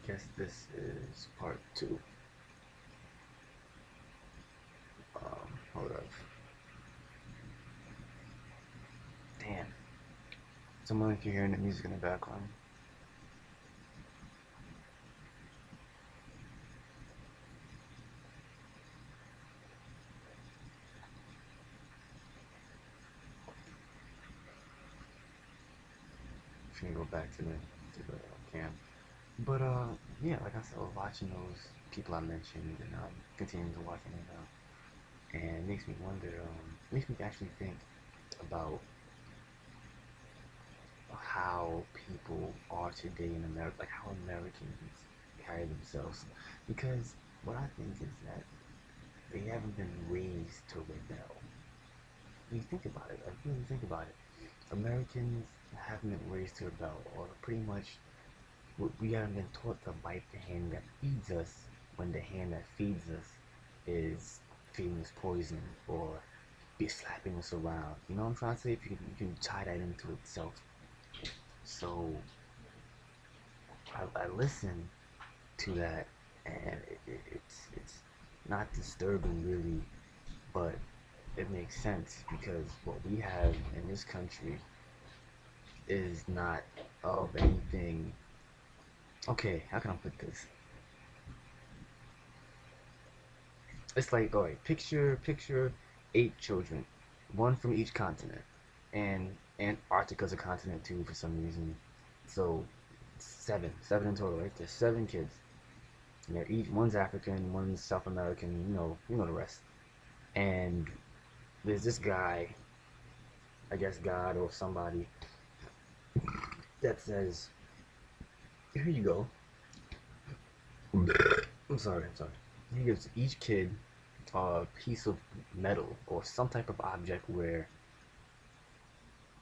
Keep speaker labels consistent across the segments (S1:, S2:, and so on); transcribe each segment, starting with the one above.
S1: Guess this is part two. Hold up. Damn. Someone, if you're hearing the music in the background, if you can go back to the camp. But yeah, like I said, I was watching those people I mentioned, and continuing to watch them now, and it makes me wonder. Makes me actually think about how people are today in America, like how Americans carry themselves, because what I think is that they haven't been raised to rebel. You think about it, like really think about it. Americans haven't been raised to rebel, or pretty much we haven't been taught to bite the hand that feeds us when the hand that feeds us is feeding us poison or be slapping us around. You know what I'm trying to say? If you can tie that into itself. So I listen to that, and it's not disturbing really, but it makes sense because what we have in this country is not of anything. Okay, how can I put this? It's like, all right, picture 8 children, one from each continent, and Antarctica's a continent too for some reason. So seven in total, right? There's 7 kids, and they're each one's African, one's South American. You know the rest. And there's this guy, I guess God or somebody, that says, "Here you go." I'm sorry. He gives each kid a piece of metal or some type of object where,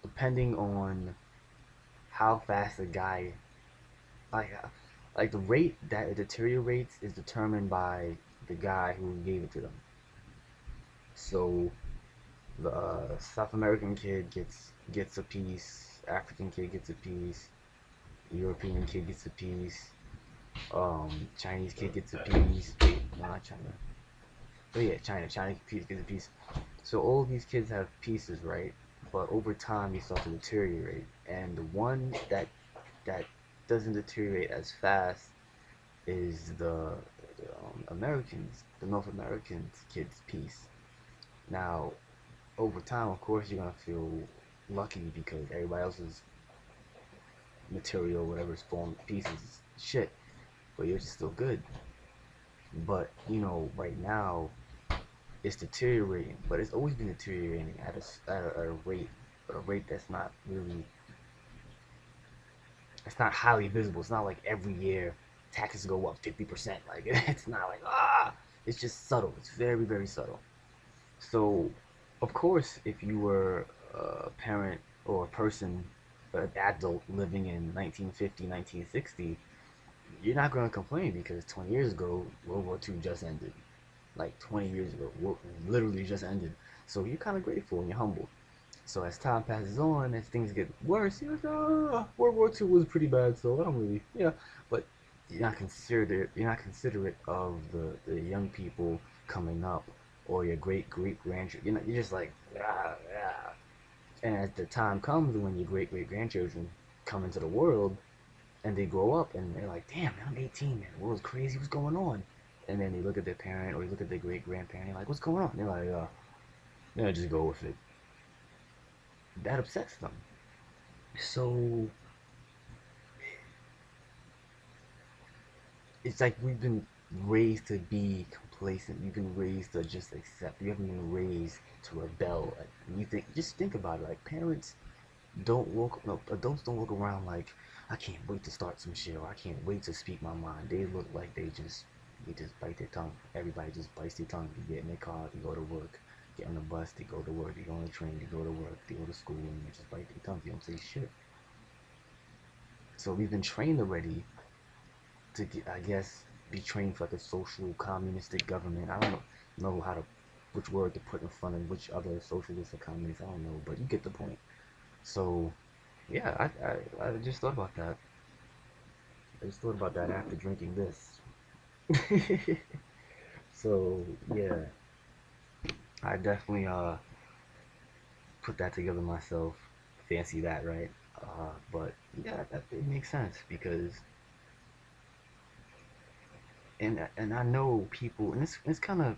S1: depending on how fast the guy, like, like the rate that it deteriorates is determined by the guy who gave it to them. So the South American kid gets a piece, African kid gets a piece, European kid gets a piece, Chinese kid gets a piece. Wait, no, not China. Oh yeah, China piece gets a piece. So all these kids have pieces, right? But over time, you start to deteriorate, and the one that doesn't deteriorate as fast is the Americans, the North Americans kids piece. Now, over time, of course, you're gonna feel lucky because everybody else's material, whatever's formed pieces, is shit, but yours is still good. But right now it's deteriorating, but it's always been deteriorating at a rate that's not really, it's not highly visible. It's not like every year taxes go up 50%. Like it's not like it's just subtle. It's very very subtle. So, of course, if you were a parent or a person, an adult living in 1950, 1960, you're not going to complain because 20 years ago, World War II just ended. Like 20 years ago, literally just ended. So you're kind of grateful and you're humble. So as time passes on, as things get worse, you're like, World War II was pretty bad, so I don't really, yeah. But you're not considerate of the young people coming up or your great great grandchildren. You're just like, ah. And as the time comes when your great great grandchildren come into the world and they grow up and they're like, damn, man, I'm 18, man, the world's crazy, what's going on? And then they look at their parent or you look at their great grandparent, they're like, what's going on? They're like, yeah, just go with it. That upsets them. So it's like we've been raised to be complacent. We've been raised to just accept. We haven't been raised to rebel. Like, just think about it. Like parents don't walk, no, adults don't walk around like, I can't wait to start some shit or I can't wait to speak my mind. They look like they just bite their tongue. Everybody just bites their tongue. They get in their car, they go to work. Get on the bus, they go to work. They go on the train, they go to work. They go to school, and they just bite their tongue. They don't say shit. So we've been trained already to get, I guess, be trained for like a social communistic government. I don't know how to, which word to put in front of which other socialist or communist. I don't know, but you get the point. So yeah, I just thought about that. I just thought about that after drinking this. So yeah, I definitely put that together myself. Fancy that, right? But yeah, that it makes sense because and I know people, and it's kind of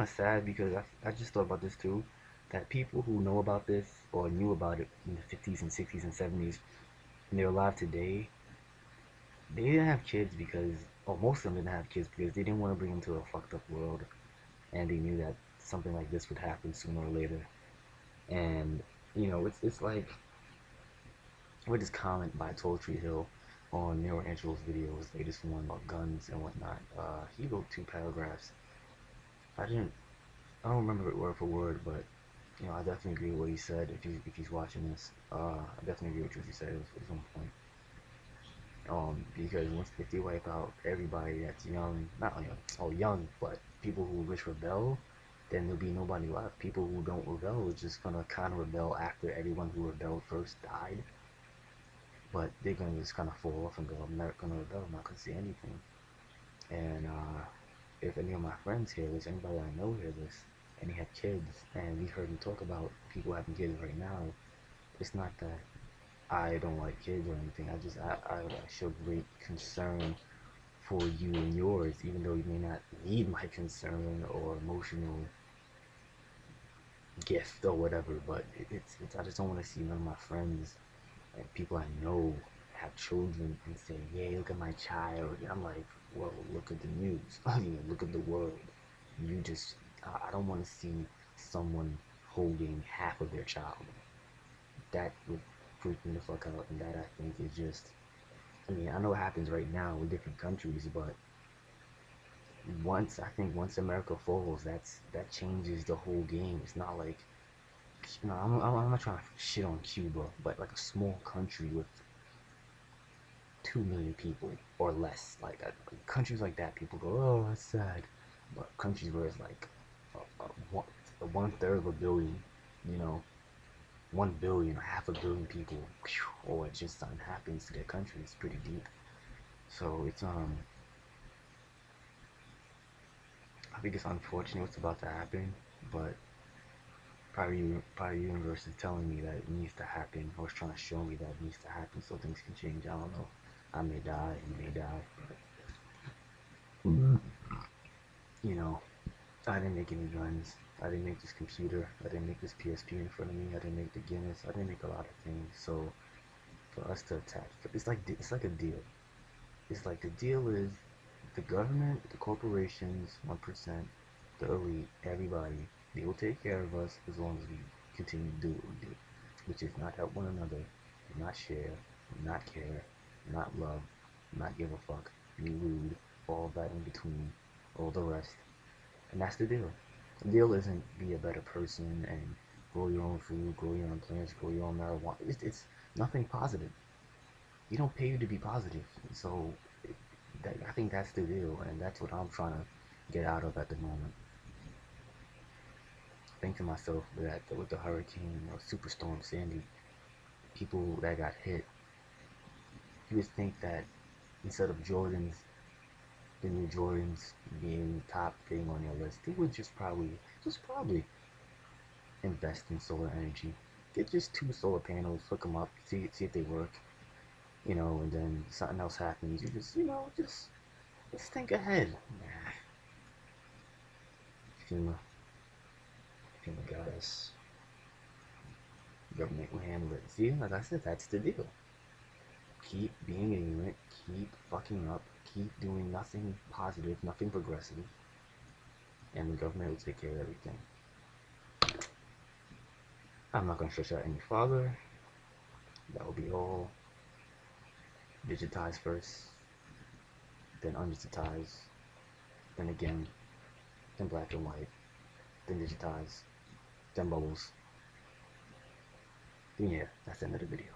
S1: sad because I just thought about this too, that people who know about this or knew about it in the 50s and 60s and 70s and they're alive today, they didn't have kids because, or most of them didn't have kids because they didn't want to bring them to a fucked up world, and they knew that something like this would happen sooner or later. And it's like with this comment by Tree Hill on Nero Angelo's videos, latest one about guns and whatnot. He wrote two paragraphs. I didn't, I don't remember it word for word, but I definitely agree with what he said. If he's watching this, I definitely agree with what he said. It was on point. Because once if they wipe out everybody that's young, not young, oh young, but people who wish rebel, then there'll be nobody left. People who don't rebel are just gonna kind of rebel after everyone who rebelled first died, but they're gonna just kind of fall off and go, I'm not gonna rebel, I'm not gonna say anything. And if any of my friends hear this, anybody I know hear this, and they have kids, and we heard them talk about people having kids right now, it's not that I don't like kids or anything. I show great concern for you and yours, even though you may not need my concern or emotional gift or whatever. But it's I just don't want to see none of my friends and people I know have children and say, "Yeah, look at my child." And I'm like, "Well, look at the news. Look at the world. You just I don't want to see someone holding half of their child. That would freak me the fuck out, and that I think is just. I mean, I know it happens right now in different countries, but once America falls, that changes the whole game. It's not like I'm not trying to shit on Cuba, but like a small country with 2 million people or less, like countries like that, people go, oh, that's sad. But countries where it's like one, one third of a billion, you know, 1 billion, half a billion people, or it just something happens to their country. It's pretty deep. So I think it's unfortunate what's about to happen, but probably the universe is telling me that it needs to happen, or it's trying to show me that it needs to happen so things can change. I don't know. I may die, you may die, but you know, I didn't make any guns. I didn't make this computer. I didn't make this PSP in front of me. I didn't make the Guinness. I didn't make a lot of things. So for us to attack, it's like a deal. It's like the deal is the government, the corporations, 1%, the elite, everybody, they will take care of us as long as we continue to do what we do, which is not help one another, not share, not care, not love, not give a fuck, be rude, all that in between, all the rest. And that's the deal. The deal isn't be a better person and grow your own food, grow your own plants, grow your own marijuana. It's nothing positive. You don't pay you to be positive. So I think that's the deal, and that's what I'm trying to get out of at the moment. Think to myself that with the hurricane or superstorm Sandy, people that got hit, you would think that instead of Jordans, the new Jordans being the top thing on your list, they would just probably invest in solar energy. Get just 2 solar panels, hook them up, see if they work, and then something else happens. You just think ahead. Nah, FEMA, FEMA got us. Government will handle it. See, like I said, that's the deal. Keep being ignorant, keep fucking up, keep doing nothing positive, nothing progressive, and the government will take care of everything. I'm not gonna stretch out any farther. That will be all. Digitize first, then undigitize, then again, then black and white, then digitize, then bubbles. Then yeah, that's the end of the video.